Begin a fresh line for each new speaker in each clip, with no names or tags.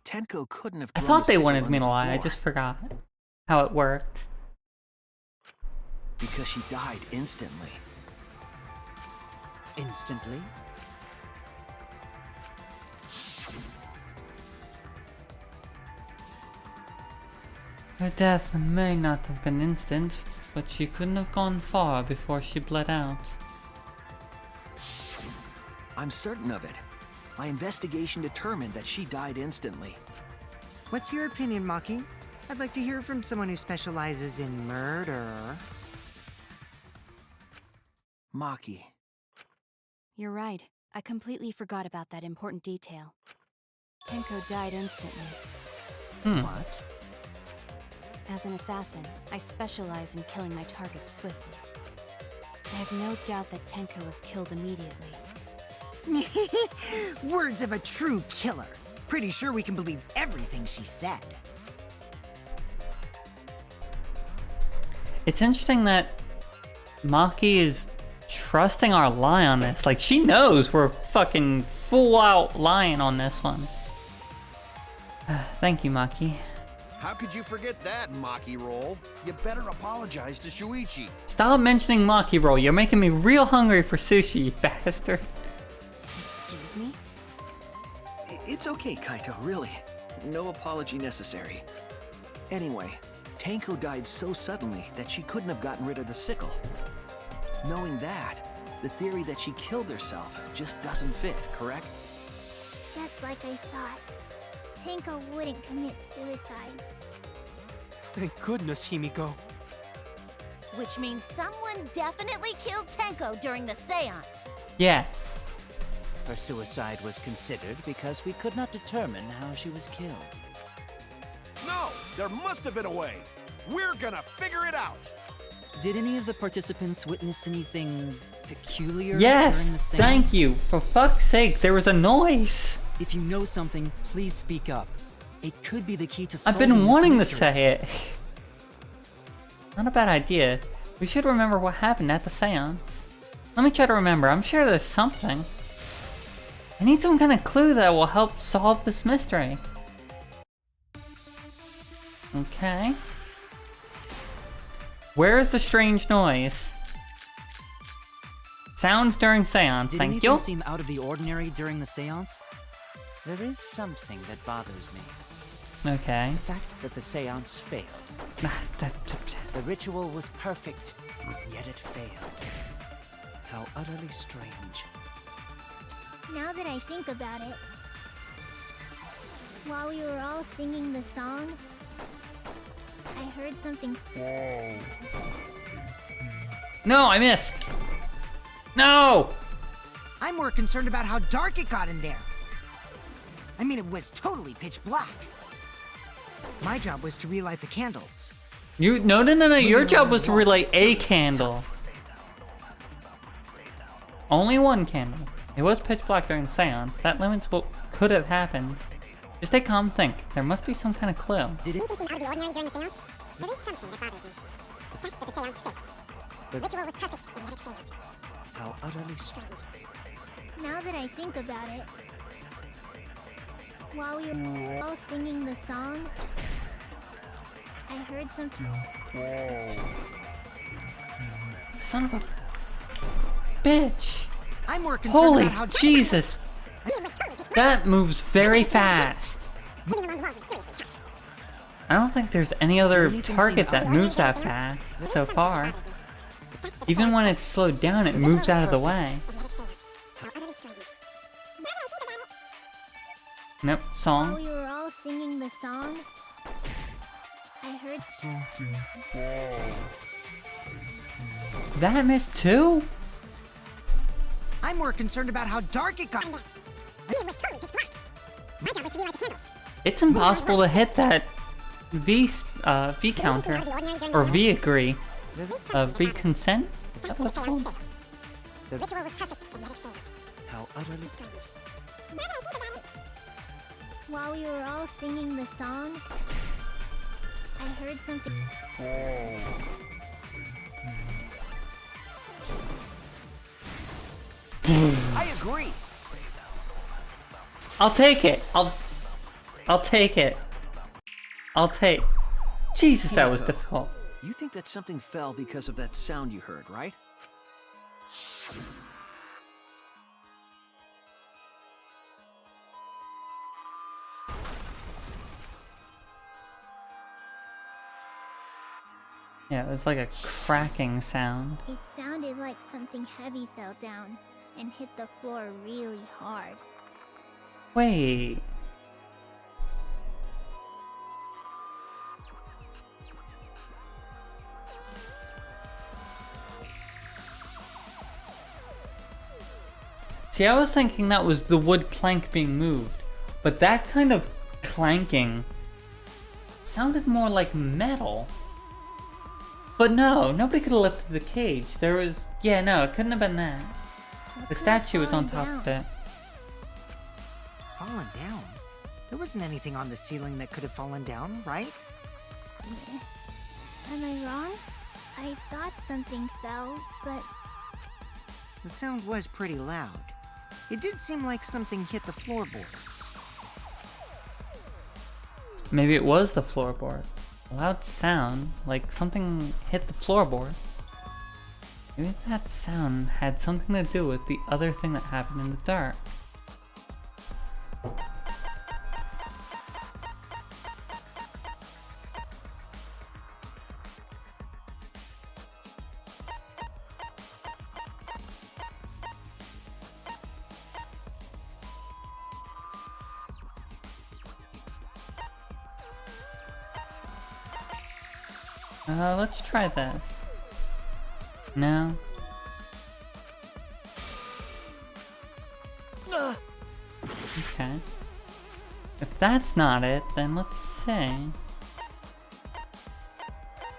Tenko couldn't have
I
thrown
thought
the
they
sickle
wanted
on
me
the
to lie, I
floor
just forgot how it worked.
because she died instantly.
Instantly?
Her death may not have been instant, but she couldn't have gone far before she bled out.
I'm certain of it. My investigation determined that she died instantly.
What's your opinion, Maki? I'd like to hear from someone who specializes in murder.
Maki.
You're right. I completely forgot about that important detail. Tenko died instantly.
What?
As an assassin, I specialize in killing my targets swiftly. I have no doubt that Tenko was killed immediately.
Words of a true killer. Pretty sure we can believe everything she said.
It's interesting that Maki is trusting our lie on this. Like, she knows we're fucking full out lying on this one. Thank you, Maki.
How could you forget that, Maki Roll? You better apologize to Shuichi.
Stop mentioning Maki Roll. You're making me real hungry for sushi, you bastard.
Excuse me?
It's okay, Kaito, really. No apology necessary. Anyway, Tenko died so suddenly that she couldn't have gotten rid of the sickle. Knowing that, the theory that she killed herself just doesn't fit, correct?
Just like I thought. Tenko wouldn't commit suicide.
Thank goodness, Himiko.
Which means someone definitely killed Tenko during the seance.
Yes.
Her suicide was considered because we could not determine how she was killed.
No, there must have been a way. We're gonna figure it out.
Did any of the participants witness anything peculiar
Yes,
during the seance?
thank you. For fuck's sake, there was a noise.
If you know something, please speak up. It could be the key to
I've
solving
been
this
wanting to
mystery.
say it. Not a bad idea. We should remember what happened at the seance. Let me try to remember. I'm sure there's something. I need some kind of clue that will help solve this mystery. Okay. Where is the strange noise? Sound during seance,
Did
thank
anything
you.
seem out of the ordinary during the seance? There is something that bothers me.
Okay.
The fact that the seance failed. The ritual was perfect, yet it failed. How utterly strange.
Now that I think about it, while we were all singing the song, I heard something.
No, I missed. No!
I'm more concerned about how dark it got in there. I mean, it was totally pitch black. My job was to relight the candles.
No. Your job was to relight a candle. Only one candle. It was pitch black during seance. That limits what could have happened. Just stay calm, think. There must be some kind of clue.
Did it?
Anything seem out of the ordinary during the seance? There is something that bothers me. The fact that the seance failed. The ritual was perfect, and yet it failed.
How utterly strange.
Now that I think about it, while we were all singing the song, I heard something.
Son of a bitch.
I'm more concerned
Holy
about how dark
Jesus. That moves very fast.
Moving along the walls was seriously tough.
I don't think there's any other
anything seem
target
out
that
of
moves that
the
fast
There is
so
something
far.
that bothers me. The fact that the
Even
seance
when
failed.
it's slowed down, it
The ritual
moves
was
out of the
perfect,
way.
and yet it failed. How utterly strange. Now that I think about it,
Nope,
While
song.
we were all singing the song, I heard.
That missed too?
I'm more concerned about how dark it got.
I mean, it was totally pitch black. My job was to relight the candles.
It's impossible to hit that V counter. Or V agree. V consent? Is that what it's called?
The ritual was perfect, and yet it failed.
How utterly
Strange. Now that I think about it,
While we were all singing the song, I heard something.
I agree.
I'll take it. I'll take it. Jesus, that was difficult.
You think that something fell because of that sound you heard, right?
Yeah, it was like a cracking sound.
It sounded like something heavy fell down and hit the floor really hard.
Wait. See, I was thinking that was the wood plank being moved, but that kind of clanking sounded more like metal. But no, nobody could have lifted the cage. There was... Yeah, no, it couldn't have been that. The statue was on top of it.
Fallen down? There wasn't anything on the ceiling that could have fallen down, right?
Am I wrong? I thought something fell, but...
The sound was pretty loud. It did seem like something hit the floorboards.
Maybe it was the floorboards. A loud sound, like something hit the floorboards. Maybe that sound had something to do with the other thing that happened in the dark. Let's try this. No? Okay. If that's not it, then let's see.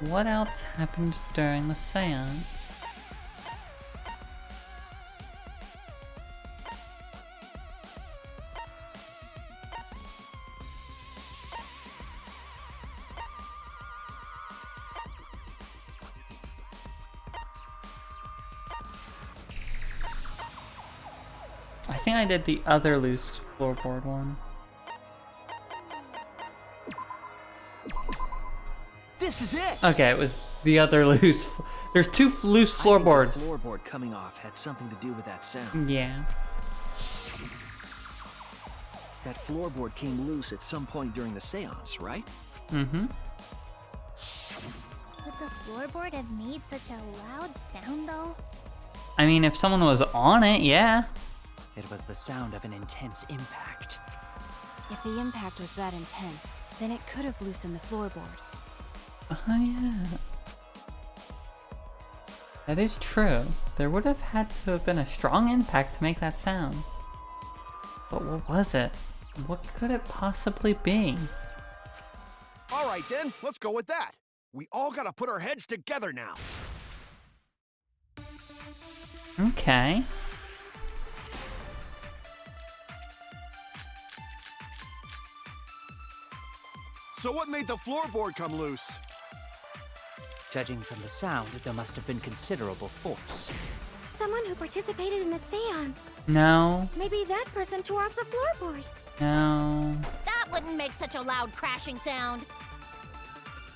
What else happened during the seance? I think I did the other loose floorboard one.
This is it!
Okay, it was the other loose... There's two loose floorboards.
I think the floorboard coming off had something to do with that sound.
Yeah.
That floorboard came loose at some point during the seance, right?
Mm-hmm.
Would the floorboard have made such a loud sound, though?
I mean, if someone was on it, yeah.
It was the sound of an intense impact.
If the impact was that intense, then it could have loosened the floorboard.
Oh, yeah. That is true. There would have had to have been a strong impact to make that sound. But what was it? What could it possibly be?
All right then, let's go with that. We all gotta put our heads together now.
Okay.
So what made the floorboard come loose?
Judging from the sound, there must have been considerable force.
Someone who participated in the seance.
No.
Maybe that person tore off the floorboard.
No.
That wouldn't make such a loud crashing sound.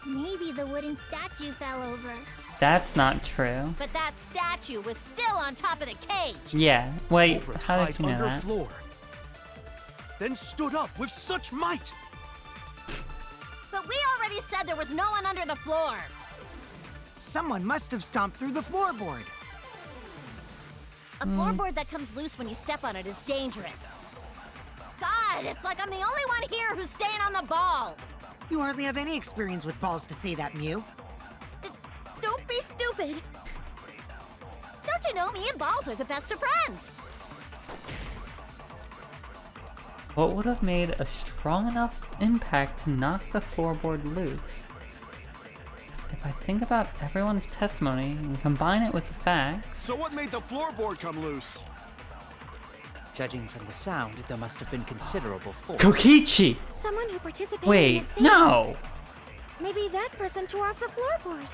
Maybe the wooden statue fell over.
That's not true.
But that statue was still on top of the cage.
Yeah. Wait,
Cobra
how did
tied
you know
under
that?
floor, then stood up with such might.
But we already said there was no one under the floor.
Someone must have stomped through the floorboard.
A floorboard that comes loose when you step on it is dangerous. God, it's like I'm the only one here who's staying on the ball.
You hardly have any experience with balls to say that, Mew.
Don't be stupid. Don't you know me and Balls are the best of friends?
What would have made a strong enough impact to knock the floorboard loose? If I think about everyone's testimony and combine it with the facts...
So what made the floorboard come loose?
Judging from the sound, there must have been considerable force.
Kokichi!
Someone who participated in
Wait,
the seance.
no!
Maybe that person tore off the floorboard.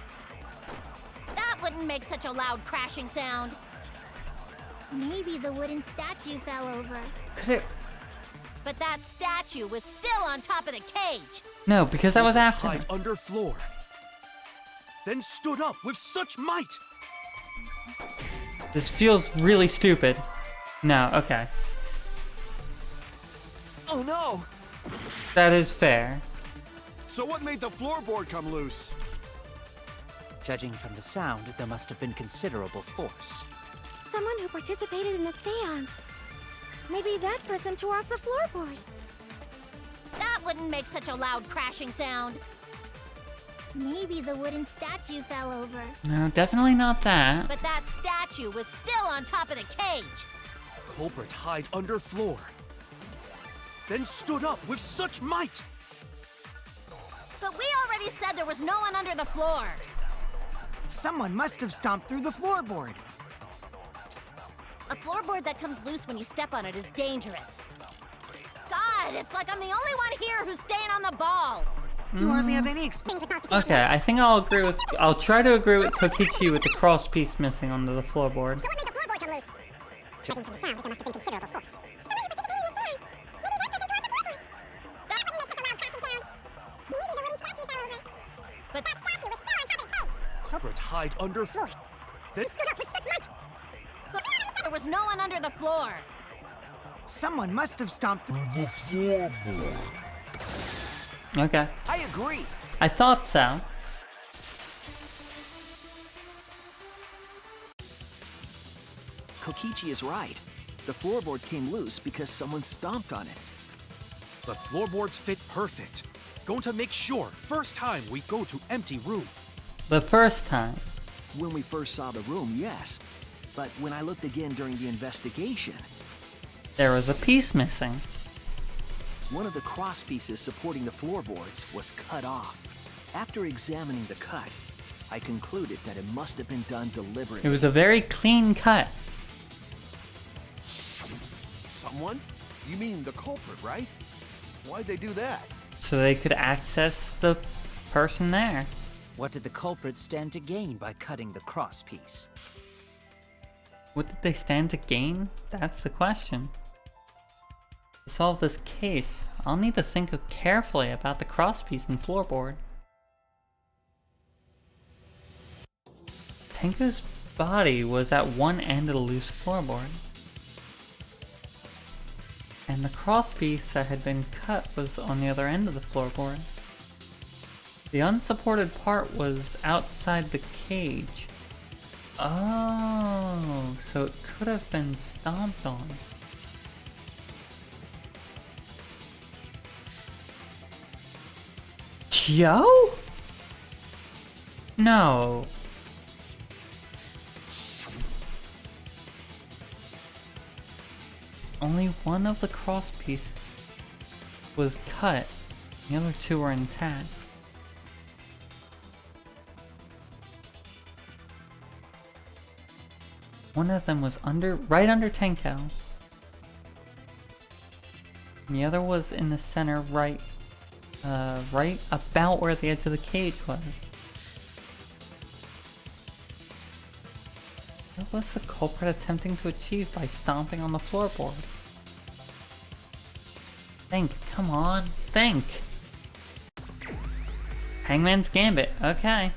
That wouldn't make such a loud crashing sound.
Maybe the wooden statue fell over.
Could it...
But that statue was still on top of the cage.
No, because I was after
Hide
her.
under floor. Then stood up with such might.
This feels really stupid. No, okay.
Oh no!
That is fair.
So what made the floorboard come loose?
Judging from the sound, there must have been considerable force.
Someone who participated in the seance. Maybe that person tore off the floorboard.
That wouldn't make such a loud crashing sound.
Maybe the wooden statue fell over.
No, definitely not that.
But that statue was still on top of the cage.
Culprit hide under floor. Then stood up with such might.
But we already said there was no one under the floor.
Someone must have stomped through the floorboard.
A floorboard that comes loose when you step on it is dangerous. God, it's like I'm the only one here who's staying on the ball.
You hardly have any experience.
Okay, I think I'll agree with. I'll try to agree with Kokichi with the cross piece missing onto the floorboard.
So what made the floorboard come loose? Judging from the sound, there must have been considerable force. Someone who participated in the seance. Maybe that person tore off the floorboard. That wouldn't make such a loud crashing sound. Maybe the wooden statue fell over.
But
That statue was still on top of the cage.
Culprit hide under floor. Then
Stood up with such might.
but we already said there was no one under the floor.
Someone must have stomped through.
Okay,
I agree.
I thought so.
Kokichi is right. The floorboard came loose because someone stomped on it.
the floorboards fit perfect. Going to make sure first time we go to empty room.
The first time.
When we first saw the room, yes. But when I looked again during the investigation,
There was a piece missing.
one of the cross pieces supporting the floorboards was cut off. After examining the cut, I concluded that it must have been done deliberately.
It was a very clean cut.
Someone? You mean the culprit, right? Why'd they do that?
So they could access the person there.
What did the culprit stand to gain by cutting the cross piece?
What did they stand to gain? That's the question. To solve this case, I'll need to think carefully about the crosspiece and floorboard. Tenko's body was at one end of the loose floorboard. And the crosspiece that had been cut was on the other end of the floorboard. The unsupported part was outside the cage. Oh, so it could have been stomped on. Joe? No. Only one of the cross pieces was cut. The other two were intact. One of them was right under Tenko. And the other was in the center right about where the edge of the cage was. What was the culprit attempting to achieve by stomping on the floorboard? Think, come on, think! Hangman's Gambit, okay.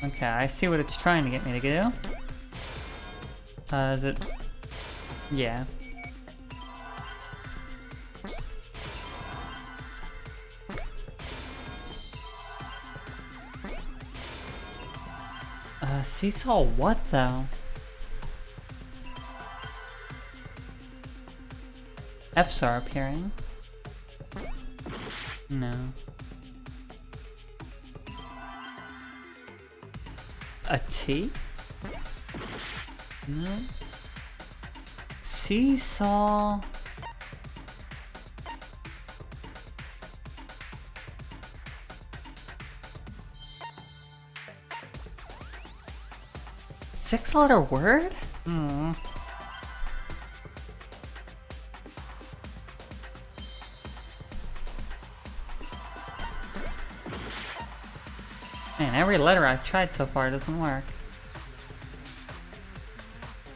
Okay, I see what it's trying to get me to do. Is it... Yeah. Seesaw what though? F's are appearing. No. A T? No. Seesaw. Six-letter word? Hmm. every letter I've tried so far doesn't work.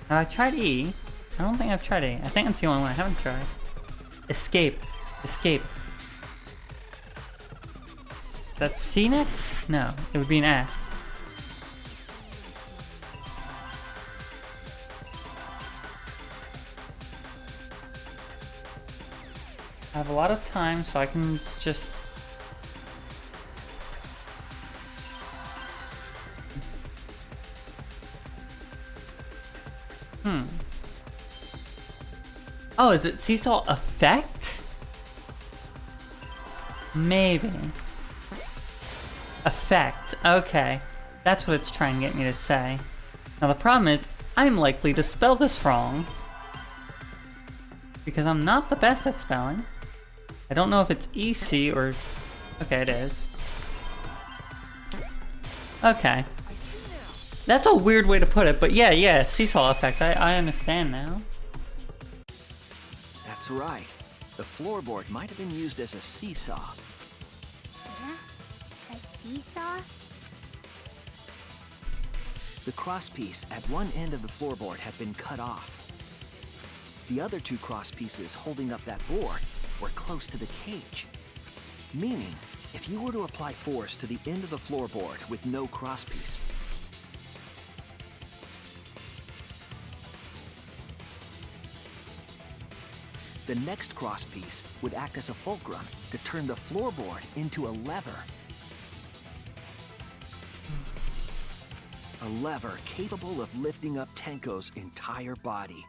Now I tried E. I don't think I've tried A. I think that's the only one I haven't tried. Escape. Escape. Is that C next? No, it would be an S. I have a lot of time, so I can just... Oh, is it seesaw effect? Maybe. Effect, okay. That's what it's trying to get me to say. Now the problem is, I'm likely to spell this wrong. Because I'm not the best at spelling. I don't know if it's EC or... Okay, it is. Okay. That's a weird way to put it, but yeah, seesaw effect. I understand now.
That's right. The floorboard might have been used as a seesaw.
Huh? A seesaw?
The crosspiece at one end of the floorboard had been cut off. The other two crosspieces holding up that board were close to the cage. Meaning, if you were to apply force to the end of the floorboard with no crosspiece, the next crosspiece would act as a fulcrum to turn the floorboard into a lever. A lever capable of lifting up Tenko's entire body.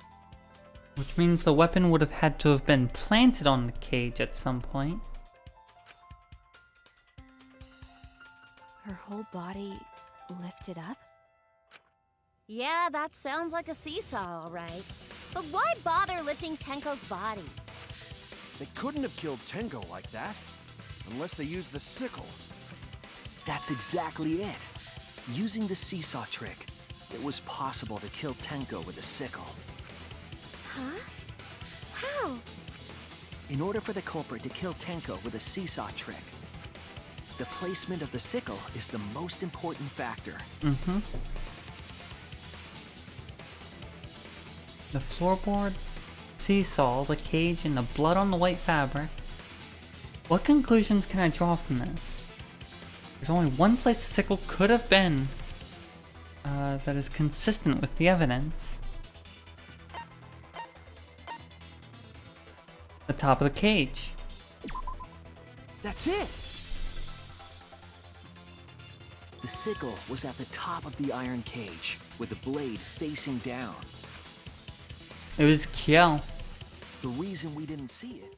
Which means the weapon would have had to have been planted on the cage at some point.
Her whole body lifted up?
Yeah, that sounds like a seesaw, all right. But why bother lifting Tenko's body?
They couldn't have killed Tenko like that. Unless they used the sickle.
That's exactly it. Using the seesaw trick, it was possible to kill Tenko with a sickle.
Huh? How?
In order for the culprit to kill Tenko with a seesaw trick, the placement of the sickle is the most important factor.
The floorboard, seesaw, the cage, and the blood on the white fabric. What conclusions can I draw from this? There's only one place the sickle could have been that is consistent with the evidence. The top of the cage.
That's it! The sickle was at the top of the iron cage, with the blade facing down.
It was Kiel.
The reason we didn't see it